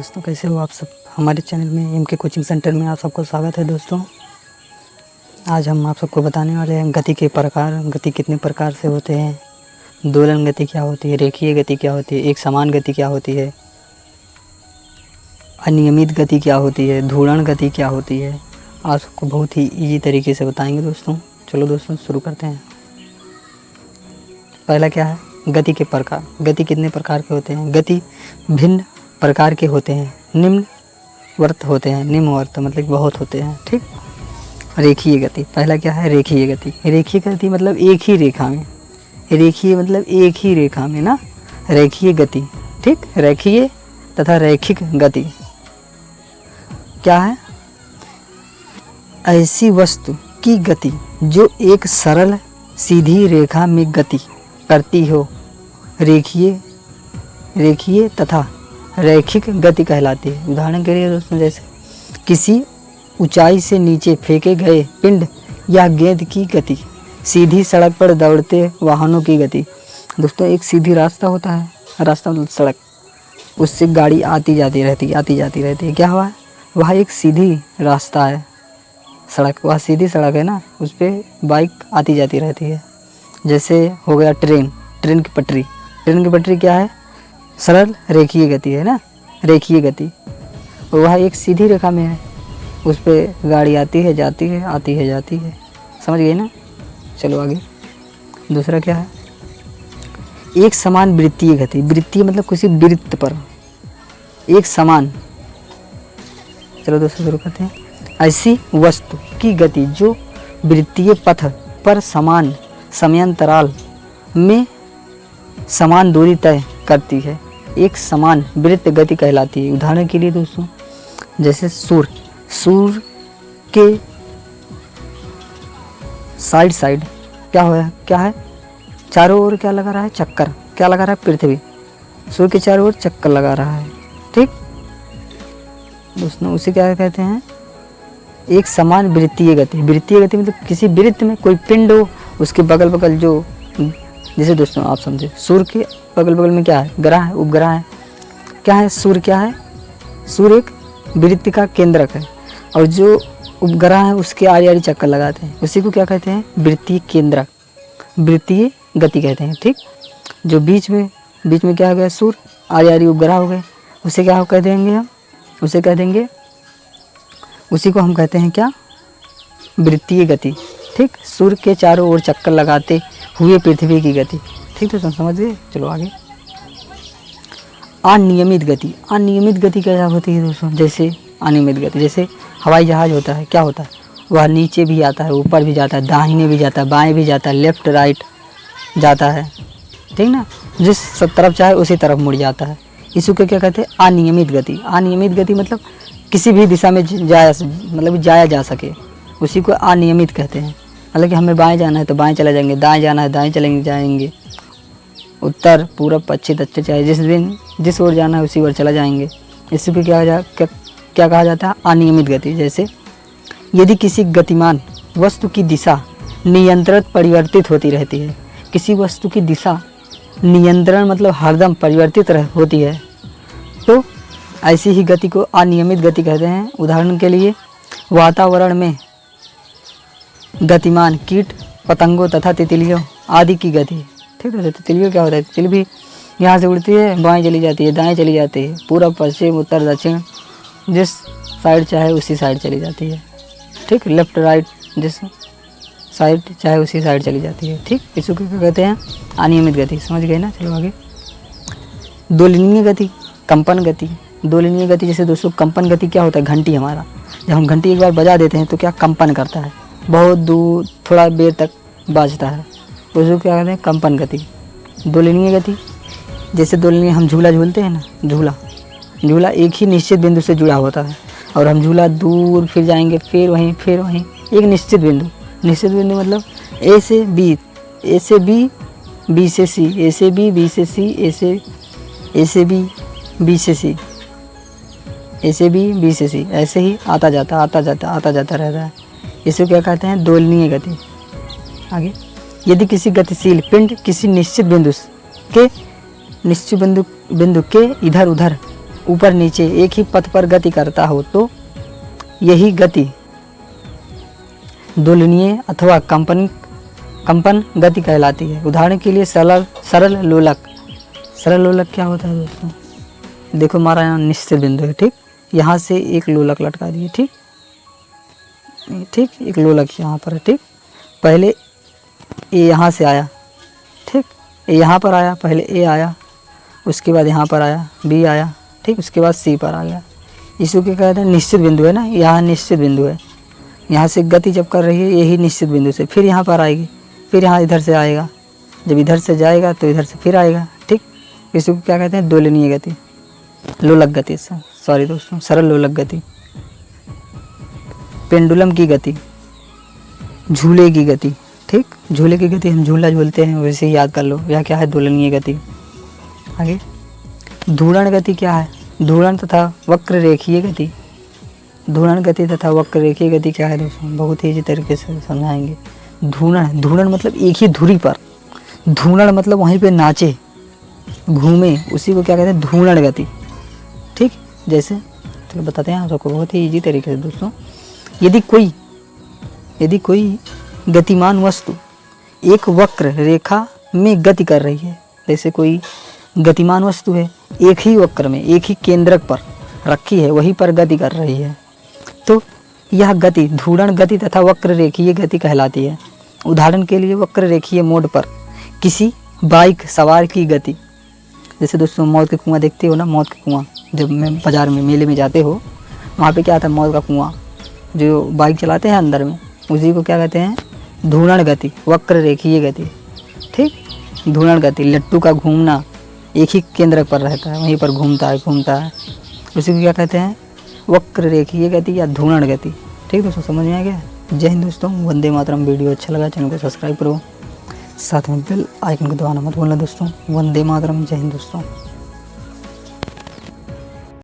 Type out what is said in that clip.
दोस्तों, कैसे हो आप सब। हमारे चैनल में एमके कोचिंग सेंटर में आप सबको स्वागत है। दोस्तों, आज हम आप सबको बताने वाले हैं गति के प्रकार। गति कितने प्रकार से होते हैं, दोलन गति क्या होती है, रेखीय गति क्या होती है, एक समान गति क्या होती है, अनियमित गति क्या होती है, घूर्णन गति क्या होती है। आप सबको बहुत ही ईजी तरीके से बताएंगे दोस्तों। चलो दोस्तों शुरू करते हैं। पहला क्या है, गति के प्रकार। गति कितने प्रकार के होते हैं। गति भिन्न प्रकार के होते हैं, निम्नवर्त होते हैं। निम्नवर्त मतलब बहुत होते हैं, ठीक। रेखीय गति, पहला क्या है, रेखीय गति। रेखीय गति मतलब एक ही रेखा में, रेखीय मतलब एक ही रेखा में ना, रेखीय गति, ठीक। रेखीय तथा रैखिक गति क्या है, ऐसी वस्तु की गति जो एक सरल सीधी रेखा में गति करती हो, रेखीय तथा रैखिक गति कहलाती है। उदाहरण के लिए दोस्तों, जैसे किसी ऊंचाई से नीचे फेंके गए पिंड या गेंद की गति, सीधी सड़क पर दौड़ते वाहनों की गति। दोस्तों, एक सीधी रास्ता होता है, रास्ता मतलब सड़क, उससे गाड़ी आती जाती रहती है। क्या हुआ है, वह एक सीधी रास्ता है, सड़क, वह सीधी सड़क है ना, उस पर बाइक आती जाती रहती है। जैसे हो गया ट्रेन की पटरी क्या है, सरल रेखीय गति है ना, रेखीय गति। और वह एक सीधी रेखा में है, उस पर गाड़ी आती है जाती है, समझ गए ना। चलो आगे। दूसरा क्या है, एक समान वृत्तीय गति। वृत्तीय मतलब किसी वृत्त पर एक समान। चलो दोस्तों शुरू करते हैं। ऐसी वस्तु की गति जो वृत्तीय पथ पर समान समयांतराल में समान दूरी तय करती है, एक समान वृत्त गति कहलाती है। उदाहरण के लिए दोस्तों, जैसे सूर्य के साइड क्या है, चारों ओर क्या लगा रहा है, चक्कर। क्या लगा रहा है, पृथ्वी। सूर्य के चारों ओर चक्कर लगा रहा है, ठीक दोस्तों। उसे क्या कहते हैं, एक समान वृत्तीय गति। वृत्तीय गति मतलब किसी वृत्त में कोई पिंड हो, उसके बगल जो, जैसे दोस्तों आप समझे, सूर्य के बगल में क्या है, ग्रह है, उपग्रह है। क्या है, सूर्य क्या है, सूर्य एक वृत्त का केंद्रक है, और जो उपग्रह है उसके आड़ी आड़ी चक्कर लगाते हैं, उसी को क्या कहते हैं, वृत्तीय केंद्रक, वृत्तीय गति कहते हैं, ठीक। जो बीच में क्या हो गया, सूर्य, आड़ी आड़ी उपग्रह हो गए, उसे क्या कह देंगे हम, उसी को हम कहते हैं क्या, वृत्तीय गति, ठीक। सूर्य के चारों ओर चक्कर लगाते हुए पृथ्वी की गति, ठीक तो समझ गए। चलो आगे। अनियमित गति। अनियमित गति क्या होती है दोस्तों, जैसे अनियमित गति, जैसे हवाई जहाज होता है, क्या होता है, वह नीचे भी आता है, ऊपर भी जाता है, दाहिने भी जाता है, बाएं भी जाता है, लेफ्ट राइट जाता है, ठीक ना, जिस तरफ चाहे उसी तरफ मुड़ जाता है। इसी को क्या कहते हैं, अनियमित गति। अनियमित गति मतलब किसी भी दिशा में जाया जा सके, उसी को अनियमित कहते हैं। मतलब कि हमें बाएं जाना है तो बाएं चले जाएंगे, दाएं जाना है दाएं जाएंगे, उत्तर पूरब पश्चिम दक्षिण, चाहे जिस ओर जाना है उसी ओर चला जाएंगे। इसी को क्या कहा जाता है, अनियमित गति। जैसे यदि किसी गतिमान वस्तु की दिशा नियंत्रित परिवर्तित होती रहती है, किसी वस्तु की दिशा नियंत्रण मतलब हरदम परिवर्तित होती है, तो ऐसी ही गति को अनियमित गति कहते हैं। उदाहरण के लिए, वातावरण में गतिमान कीट पतंगों तथा तितलियों आदि की गति, ठीक है। तितलियों क्या होता है, तितली भी यहाँ से उड़ती है, बाएं चली जाती है, दाएं चली जाती है, पूरब पश्चिम उत्तर दक्षिण, जिस साइड चाहे उसी साइड चली जाती है, ठीक। लेफ्ट राइट जिस साइड चाहे उसी साइड चली जाती है, ठीक। इसको क्या कहते हैं, अनियमित गति, समझ गए ना। चलो आगे। दोलनीय गति, कंपन गति। दोलनीय गति जैसे दोस्तों, कंपन गति क्या होता है, घंटी हमारा, जब हम घंटी एक बार बजा देते हैं तो क्या कंपन करता है, बहुत दूर थोड़ा देर तक बाजता है, उसको क्या कहते हैं, कंपन गति। दोलनीय गति जैसे दोलनीय, हम झूला झूलते हैं ना, झूला एक ही निश्चित बिंदु से जुड़ा होता है, और हम झूला दूर फिर जाएंगे, फिर वहीं एक निश्चित बिंदु मतलब ए से बी, बी से सी, ए से बी, बी से सी, ए से बी, बी से सी, ए से बी, बी से सी, ऐसे ही आता जाता रहता है। इसे क्या कहते हैं, दोलनीय गति। आगे, यदि किसी गतिशील पिंड किसी निश्चित बिंदु के इधर उधर ऊपर नीचे एक ही पथ पर गति करता हो तो यही गति दोलनीय अथवा कंपन गति कहलाती है। उदाहरण के लिए सरल लोलक। सरल लोलक क्या होता है दोस्तों? देखो हमारा यहाँ निश्चित बिंदु है, ठीक, यहाँ से एक लोलक लटका दिए, ठीक, एक लोलक यहाँ पर है, ठीक, पहले ए यहाँ से आया, ठीक, ए यहाँ पर आया, पहले ए आया, उसके बाद यहाँ पर आया, बी आया, ठीक, उसके बाद सी पर आ गया। इसको क्या कहते हैं? निश्चित बिंदु है ना, यहाँ निश्चित बिंदु है। यहाँ से गति जब कर रही है यही निश्चित बिंदु से, फिर यहाँ पर आएगी, फिर यहाँ इधर से आएगा, जब इधर से जाएगा तो इधर से फिर आएगा, ठीक। इसको क्या कहते हैं? दोलनीय गति, लोलक गति, सॉरी दोस्तों, सरल लोलक गति। पेंडुलम की गति, झूले की गति, ठीक, झूले की गति, हम झूला झूलते हैं वैसे ही याद कर लो। यह क्या है? दोलनीय गति। आगे धूरण गति क्या है? धूरण तथा वक्र रेखीय गति। धूरण गति तथा वक्र रेखीय गति क्या है दोस्तों? बहुत ही इजी तरीके से समझाएंगे। धूरण मतलब एक ही धुरी पर, धूरण मतलब वहीं पे नाचे घूमे, उसी को क्या कहते हैं? धूरण गति, ठीक। जैसे चलो बताते हैं आप सबको बहुत ही इजी तरीके से दोस्तों। यदि कोई गतिमान वस्तु एक वक्र रेखा में गति कर रही है, जैसे कोई गतिमान वस्तु है एक ही वक्र में, एक ही केंद्रक पर रखी है, वहीं पर गति कर रही है, तो यह गति धूरण गति तथा वक्र रेखीय गति कहलाती है। उदाहरण के लिए वक्र रेखीय मोड पर किसी बाइक सवार की गति। जैसे दोस्तों मौत के कुआं देखते हो ना, मौत के कुआं, जब मैं बाज़ार में मेले में जाते हो वहाँ पे क्या आता है? मौत का कुआं, जो बाइक चलाते हैं अंदर में, उसी को क्या कहते हैं? धूरण गति, वक्र रेखीय गति, ठीक। धूरण गति, लट्टू का घूमना एक ही केंद्र पर रहता है, वहीं पर घूमता है, उसी को क्या कहते हैं? वक्र रेखीय गति या धूरण गति, ठीक दोस्तों, समझ में आ गया? जय हिंद दोस्तों, वंदे मातरम। वीडियो अच्छा लगा चैनल को सब्सक्राइब करो, साथ में बेल आइकन को दबाना मत भूलना दोस्तों। वंदे मातरम, जय हिंद दोस्तों।